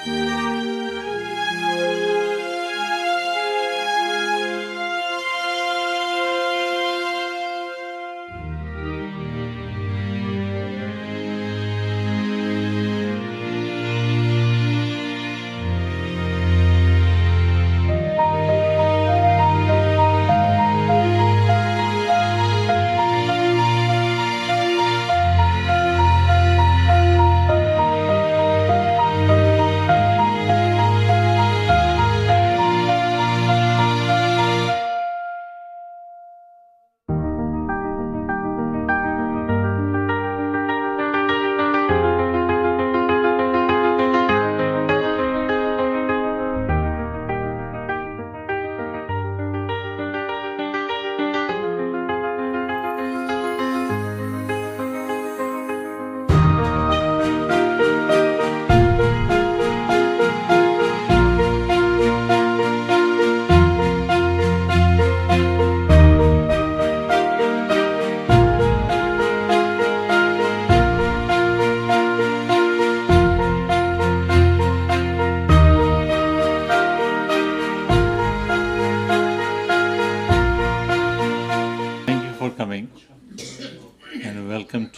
Welcome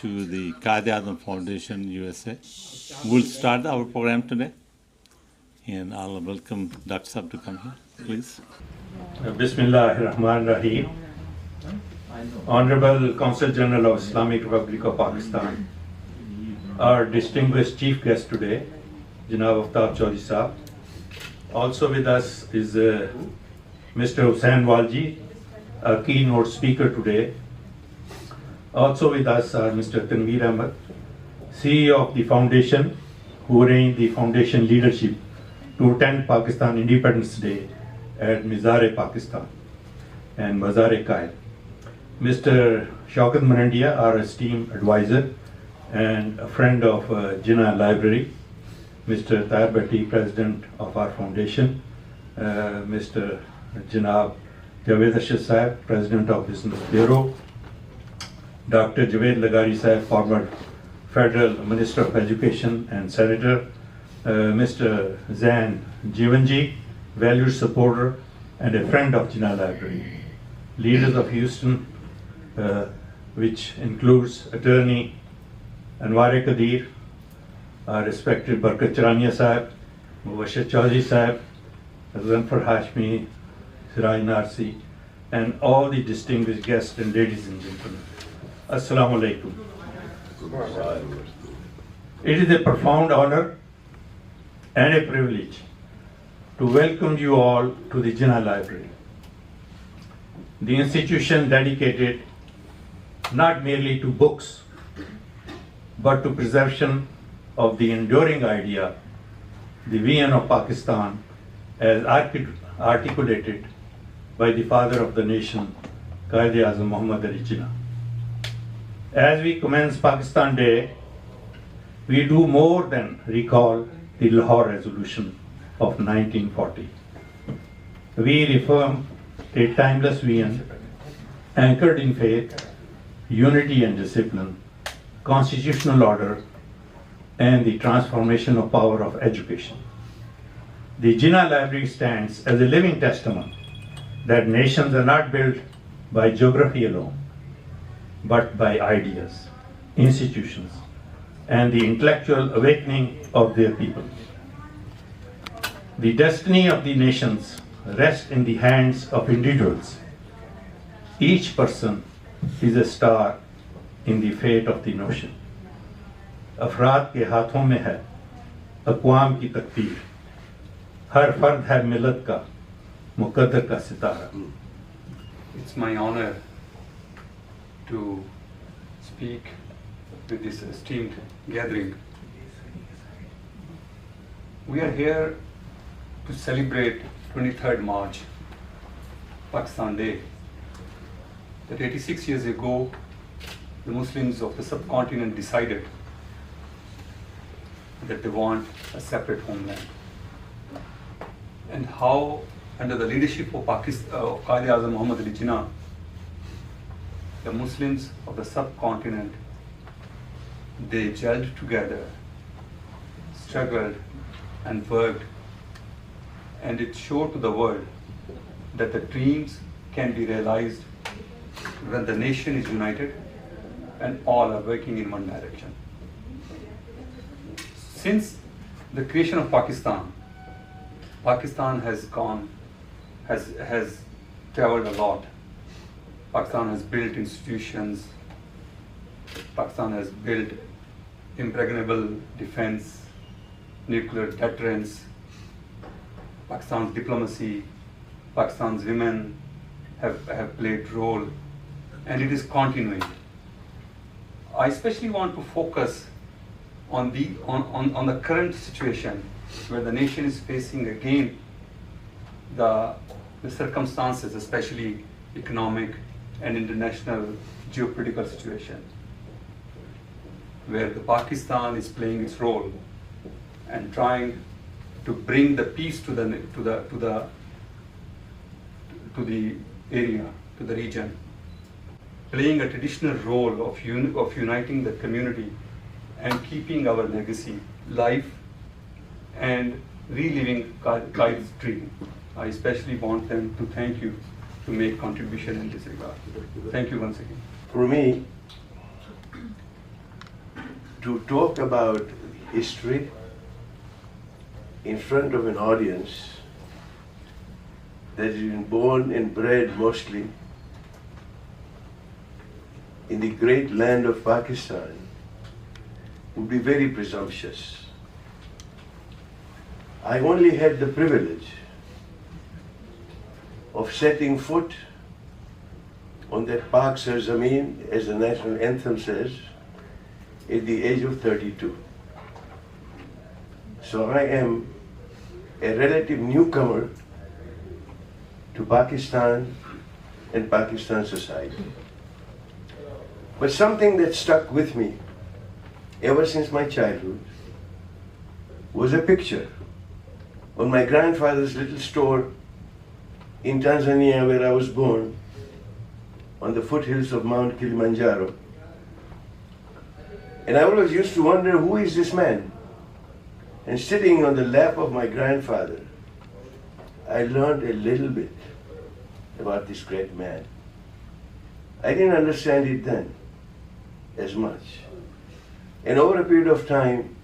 to the Quaid Azam Foundation USA. We'll start our program today, and I'll welcome Dr. Sab to come here, please. Bismillahirrahmanirrahim. Honorable Consul General of Islamic Republic of Pakistan, our distinguished chief guest today, Jinnah Chaudhry Sahab. Also with us is Mr. Hussain Walji, a keynote speaker today. Also with us are Mr. Tanveer Ahmed, CEO of the foundation, who arranged the foundation leadership to attend Pakistan Independence Day at Mizar-e Pakistan and Mazar-e-Quaid. Mr. Shaukat Manandia, our esteemed advisor and a friend of Jinnah Library. Mr. Tahir Bhatti, president of our foundation. Mr. Janab Javed Ashar Sahib, president of Business Bureau. Dr. Javed Lagari Sahib, former Federal Minister of Education and Senator. Mr. Zain Jivanji, valued supporter and a friend of Jinnah Library. Leaders of Houston, which includes Attorney Asaf Qadeer, our respected Barkat Charania Sahib, Mubashir Chaudhry Sahib, Azam Hashmi, Siraj Narsi, and all the distinguished guests and ladies and gentlemen. Assalamu alaikum. It is a profound honor and a privilege to welcome you all to the Jinnah Library, the institution dedicated not merely to books, but to preservation of the enduring idea, the vision of Pakistan as articulated by the father of the nation, Quaid Azam Muhammad Ali Jinnah. As we commence Pakistan Day, we do more than recall the Lahore Resolution of 1940. We reaffirm a timeless vision anchored in faith, unity and discipline, constitutional order, and the transformation of power of education. The Jinnah Library stands as a living testament that nations are not built by geography alone, but by ideas, institutions, and the intellectual awakening of their people. The destiny of the nations rests in the hands of individuals. Each person is a star in the fate of the nation. अफराद के हाथों में है अक़वाम की तकदीर, हर फर्द है मिलत का मुक़द्दर का सितारा. It's my honor to speak with this esteemed gathering. We are here to celebrate 23rd March, Pakistan Day. That 86 years ago, the Muslims of the subcontinent decided that they want a separate homeland. And how, under the leadership of Quaid Azam Muhammad Ali Jinnah, the Muslims of the subcontinent, they gelled together, struggled, and worked, and it showed to the world that the dreams can be realized when the nation is united and all are working in one direction. Since the creation of Pakistan, Pakistan has traveled a lot. Pakistan has built institutions. Pakistan has built impregnable defense, nuclear deterrence. Pakistan's diplomacy, Pakistan's women have played role, and it is continuing. I especially want to focus on the current situation where the nation is facing again the circumstances, especially economic and international geopolitical situation, where the Pakistan is playing its role and trying to bring the peace to the area, to the region, playing a traditional role of uniting the community and keeping our legacy alive and reliving Quaid's dream. I especially want them to thank you to make contribution in this regard. Thank you once again. For me, to talk about history in front of an audience that has been born and bred mostly in the great land of Pakistan would be very presumptuous. I only had the privilege of setting foot on that Pak Sar Zameen, as the national anthem says, at the age of 32. So I am a relative newcomer to Pakistan and Pakistan society. But something that stuck with me ever since my childhood was a picture on my grandfather's little store in Tanzania, where I was born, on the foothills of Mount Kilimanjaro. And I always used to wonder, who is this man? And sitting on the lap of my grandfather, I learned a little bit about this great man. I didn't understand it then as much. And over a period of time,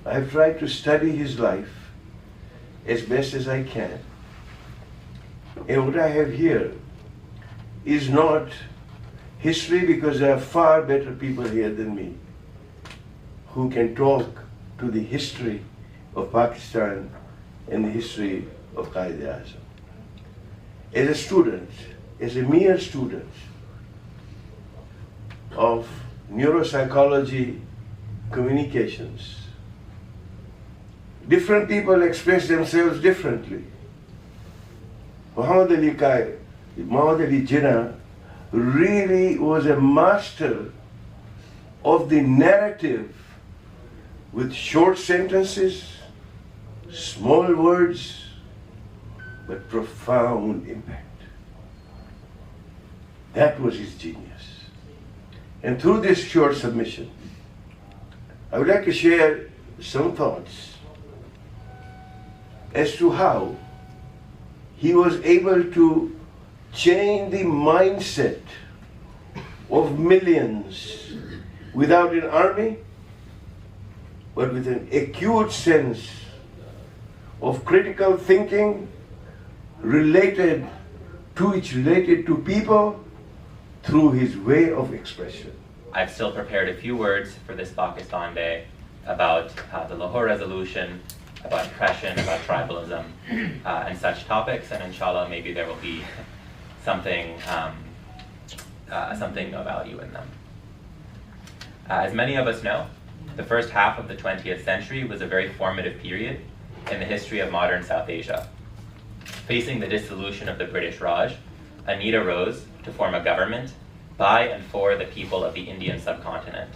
I've tried to study his life as best as I can. And what I have here is not history, because there are far better people here than me who can talk to the history of Pakistan and the history of Quaid Azam. As a student, as a mere student of neuropsychology communications, different people express themselves differently. Muhammad Ali Jinnah really was a master of the narrative with short sentences, small words, but profound impact. That was his genius. And through this short submission, I would like to share some thoughts as to how he was able to change the mindset of millions without an army, but with an acute sense of critical thinking related to people through his way of expression. I've still prepared a few words for this Pakistan Day about the Lahore Resolution, about oppression, about tribalism, and such topics, and inshallah maybe there will be something of value in them. As many of us know, the first half of the 20th century was a very formative period in the history of modern South Asia. Facing the dissolution of the British Raj, a need arose to form a government by and for the people of the Indian subcontinent.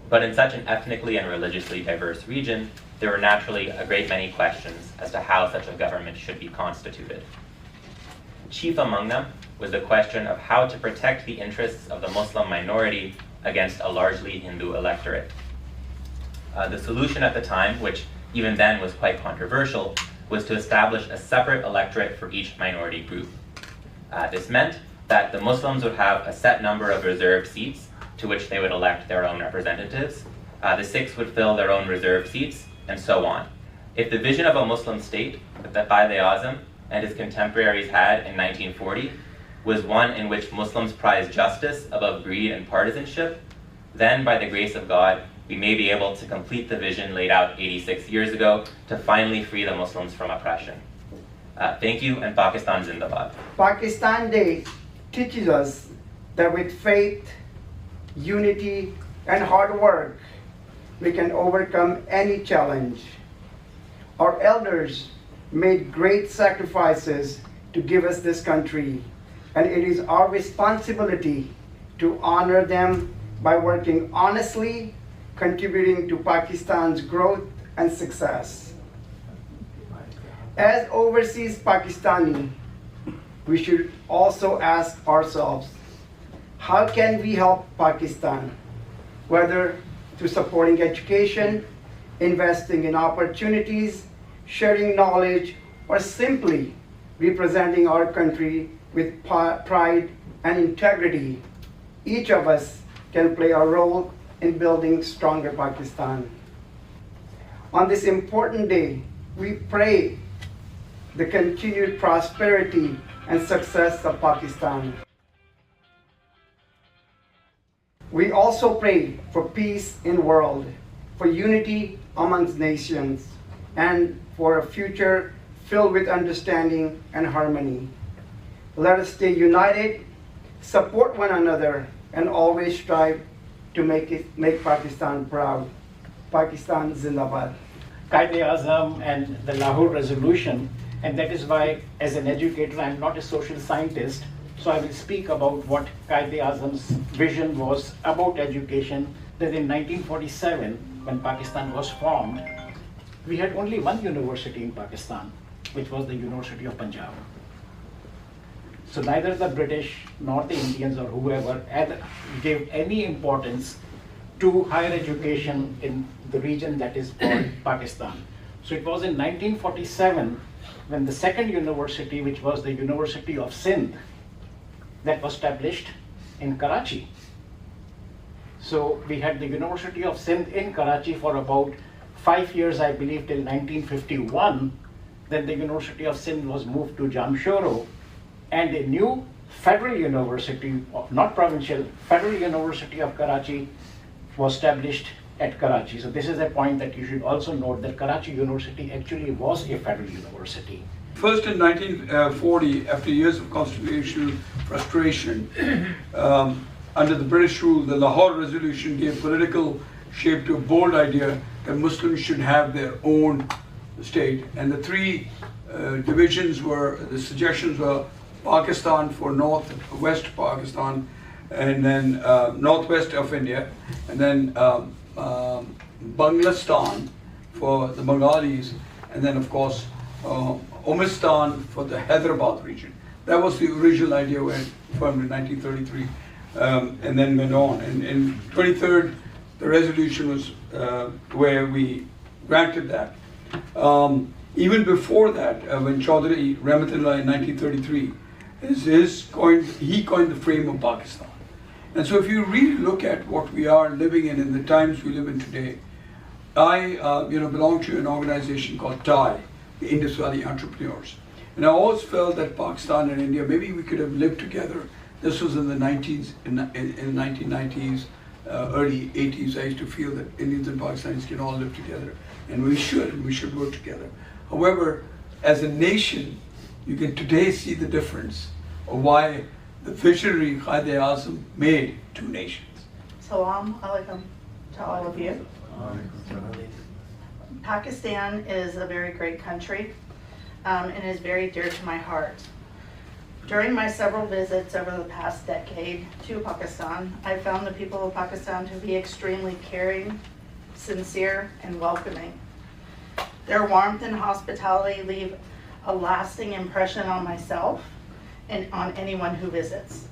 But in such an ethnically and religiously diverse region, there were naturally a great many questions as to how such a government should be constituted. Chief among them was the question of how to protect the interests of the Muslim minority against a largely Hindu electorate. The solution at the time, which even then was quite controversial, was to establish a separate electorate for each minority group. This meant that the Muslims would have a set number of reserved seats to which they would elect their own representatives. The Sikhs would fill their own reserved seats, and so on. If the vision of a Muslim state that Quaid Azam and his contemporaries had in 1940 was one in which Muslims prize justice above greed and partisanship, then by the grace of God, we may be able to complete the vision laid out 86 years ago to finally free the Muslims from oppression. Thank you, and Pakistan Zindabad. Pakistan Day teaches us that with faith, unity, and hard work, we can overcome any challenge. Our elders made great sacrifices to give us this country, and it is our responsibility to honor them by working honestly, contributing to Pakistan's growth and success. As overseas Pakistani, we should also ask ourselves, how can we help Pakistan? Whether through supporting education, investing in opportunities, sharing knowledge, or simply representing our country with pride and integrity, each of us can play a role in building stronger Pakistan. On this important day, we pray the continued prosperity and success of Pakistan. We also pray for peace in the world, for unity amongst nations, and for a future filled with understanding and harmony. Let us stay united, support one another, and always strive to make Pakistan proud. Pakistan Zindabad. Quaid Azam and the Lahore Resolution, and that is why, as an educator, I'm not a social scientist, so I will speak about what Quaid Azam's vision was about education, that in 1947, when Pakistan was formed, we had only one university in Pakistan, which was the University of Punjab. So neither the British nor the Indians or whoever gave any importance to higher education in the region that is called Pakistan. So it was in 1947 when the second university, which was the University of Sindh, that was established in Karachi. So we had the University of Sindh in Karachi for about 5 years, I believe, till 1951. Then the University of Sindh was moved to Jamshoro, and a new federal university, not provincial, federal University of Karachi was established at Karachi. So this is a point that you should also note, that Karachi University actually was a federal university. First in 1940, after years of constitutional frustration, under the British rule, the Lahore Resolution gave political shape to a bold idea that Muslims should have their own state. And the three divisions were, the suggestions were Pakistan for northwest Pakistan, and then northwest of India, and then Banglastan for the Bengalis, and then of course Umistan for the Hyderabad region. That was the original idea when formed in 1933, and then went on. And in 23rd, the resolution was where we granted that. Even before that, when Chaudhry Rahmatullah in 1933, he coined the frame of Pakistan. And so if you really look at what we are living in the times we live in today, I belong to an organization called TIE, the Indus Valley Entrepreneurs. And I always felt that Pakistan and India, maybe we could have lived together. This was in the 90s, in the 1990s, early 80s. I used to feel that Indians and Pakistanis can all live together. And we should work together. However, as a nation, you can today see the difference of why the visionary Quaid Azam made two nations. Salam alaikum to all of you. Pakistan is a very great country and is very dear to my heart. During my several visits over the past decade to Pakistan, I found the people of Pakistan to be extremely caring, sincere, and welcoming. Their warmth and hospitality leave a lasting impression on myself and on anyone who visits.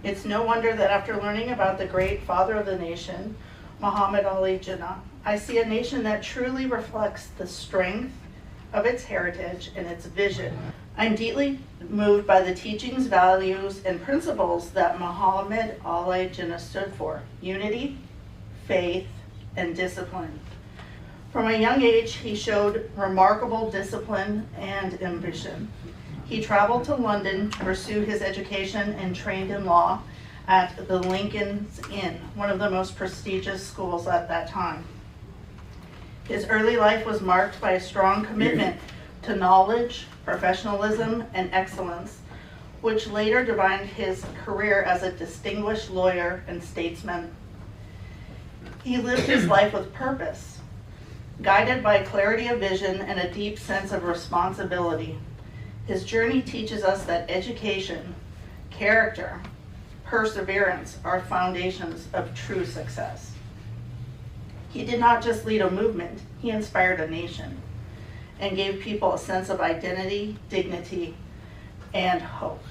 It's no wonder that after learning about the great father of the nation, Muhammad Ali Jinnah, I see a nation that truly reflects the strength of its heritage and its vision. I'm deeply moved by the teachings, values, and principles that Muhammad Ali Jinnah stood for: unity, faith, and discipline. From a young age, he showed remarkable discipline and ambition. He traveled to London to pursue his education and trained in law at the Lincoln's Inn, one of the most prestigious schools at that time. His early life was marked by a strong commitment to knowledge, professionalism, and excellence, which later defined his career as a distinguished lawyer and statesman. He lived his life with purpose, guided by clarity of vision and a deep sense of responsibility. His journey teaches us that education, character, perseverance are foundations of true success. He did not just lead a movement, he inspired a nation and gave people a sense of identity, dignity, and hope.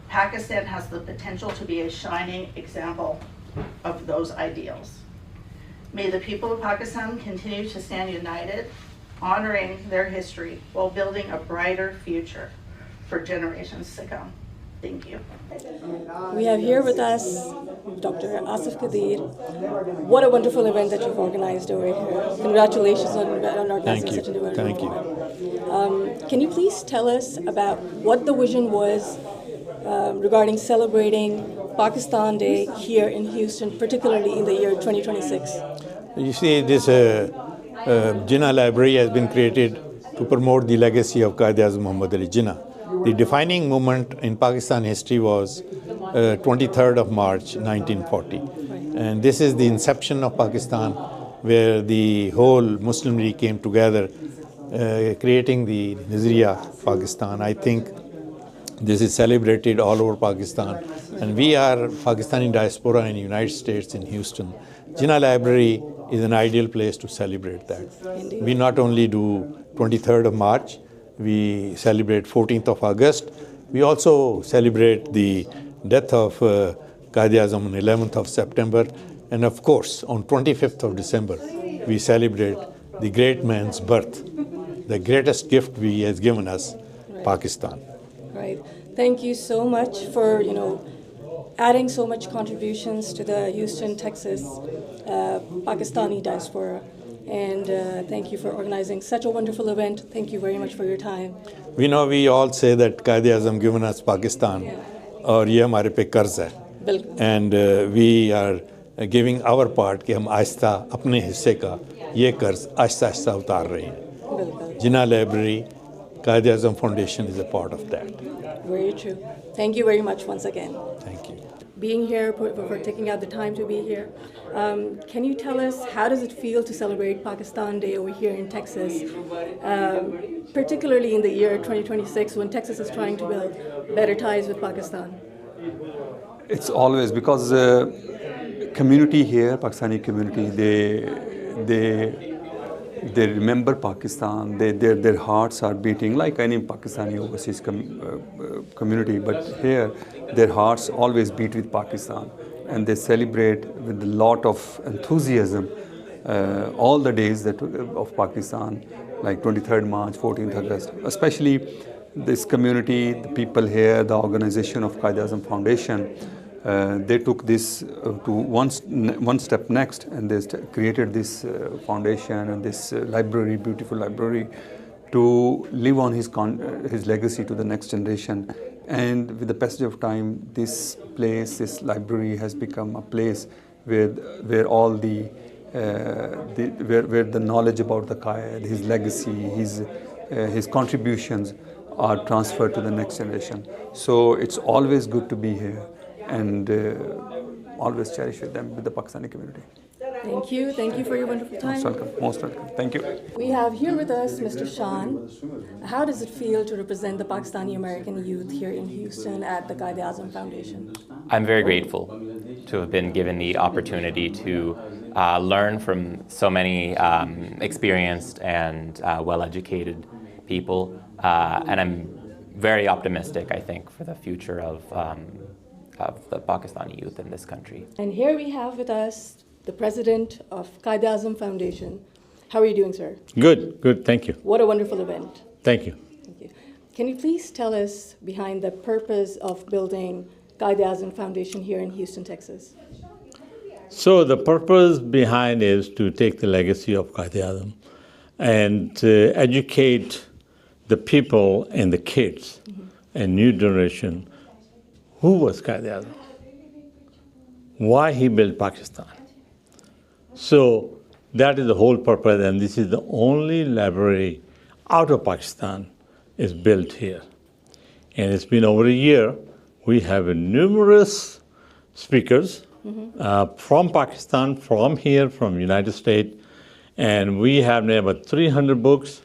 Pakistan has the potential to be a shining example of those ideals. May the people of Pakistan continue to stand united, honoring their history while building a brighter future for generations to come. Thank you. We have here with us Dr. Asaf Qadeer. What a wonderful event that you've organized over here. Congratulations on organizing such an event. Thank you. Can you please tell us about what the vision was regarding celebrating Pakistan Day here in Houston, particularly in the year 2026? You see, this Jinnah Library has been created to promote the legacy of Quaid Azam Muhammad Ali Jinnah. The defining moment in Pakistan history was 23rd of March 1940. And this is the inception of Pakistan, where the whole Muslim League came together, creating the Nazariya Pakistan. I think this is celebrated all over Pakistan. And we are Pakistani diaspora in the United States in Houston. Jinnah Library is an ideal place to celebrate that. Indeed. We not only do 23rd of March, we celebrate 14th of August. We also celebrate the death of Quaid Azam on 11th of September. And of course, on 25th of December, we celebrate the great man's birth, the greatest gift he has given us, Pakistan. Right. Thank you so much for, adding so much contributions to the Houston, Texas, Pakistani diaspora. And thank you for organizing such a wonderful event. Thank you very much for your time. We know we all say that Quaid Azam given us Pakistan, और ये हमारे पे कर्ज है. बिल्कुल. And we are giving our part कि हम आहिस्ता अपने हिस्से का ये कर्ज आहिस्ता आहिस्ता उतार रहे हैं. बिल्कुल. Jinnah Library, Quaid Azam Foundation is a part of that. Very true. Thank you very much once again. Thank you. Being here, for taking out the time to be here. Can you tell us, how does it feel to celebrate Pakistan Day over here in Texas, particularly in the year 2026 when Texas is trying to build better ties with Pakistan? It's always because community here, Pakistani community, they remember Pakistan. Their hearts are beating like any Pakistani overseas community. But here, their hearts always beat with Pakistan, and they celebrate with a lot of enthusiasm all the days of Pakistan, like 23rd March, 14th August. Especially this community, the people here, the organization of Quaid Azam Foundation. They took this to one step next, and they created this foundation and this library, beautiful library, to live on his legacy to the next generation. And with the passage of time, this place, this library, has become a place where all where the knowledge about the Quaid, his legacy, his contributions are transferred to the next generation. So it's always good to be here, and always cherish with the Pakistani community. Thank you. Thank you for your wonderful time. Most welcome. Most welcome. Thank you. We have here with us Mr. Shan. How does it feel to represent the Pakistani American youth here in Houston at the Quaid Azam Foundation? I'm very grateful to have been given the opportunity to learn from so many experienced and well-educated people, and I'm very optimistic, I think, for the future of the Pakistani youth in this country. And here we have with us the president of Quaid Azam Foundation. How are you doing, sir? Good, good, thank you. What a wonderful event. Thank you. Thank you. Can you please tell us behind the purpose of building Quaid Azam Foundation here in Houston, Texas? So the purpose behind is to take the legacy of Quaid Azam and educate the people and the kids and new generation who was Quaid Azam, why he built Pakistan. So that is the whole purpose, and this is the only library out of Pakistan is built here. And it's been over a year. We have numerous speakers from Pakistan, from here, from United States, and we have now about 300 books.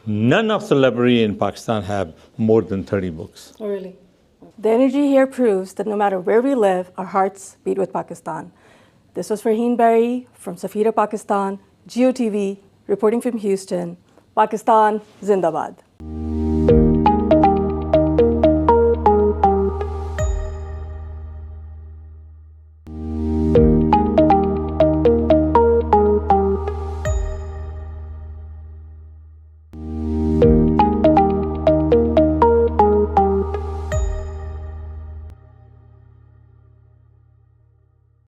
None of the library in Pakistan have more than 30 books. Oh, really? The energy here proves that no matter where we live, our hearts beat with Pakistan. This was Farheen Berry from Safira, Pakistan, GeoTV, reporting from Houston. Pakistan, Zindabad.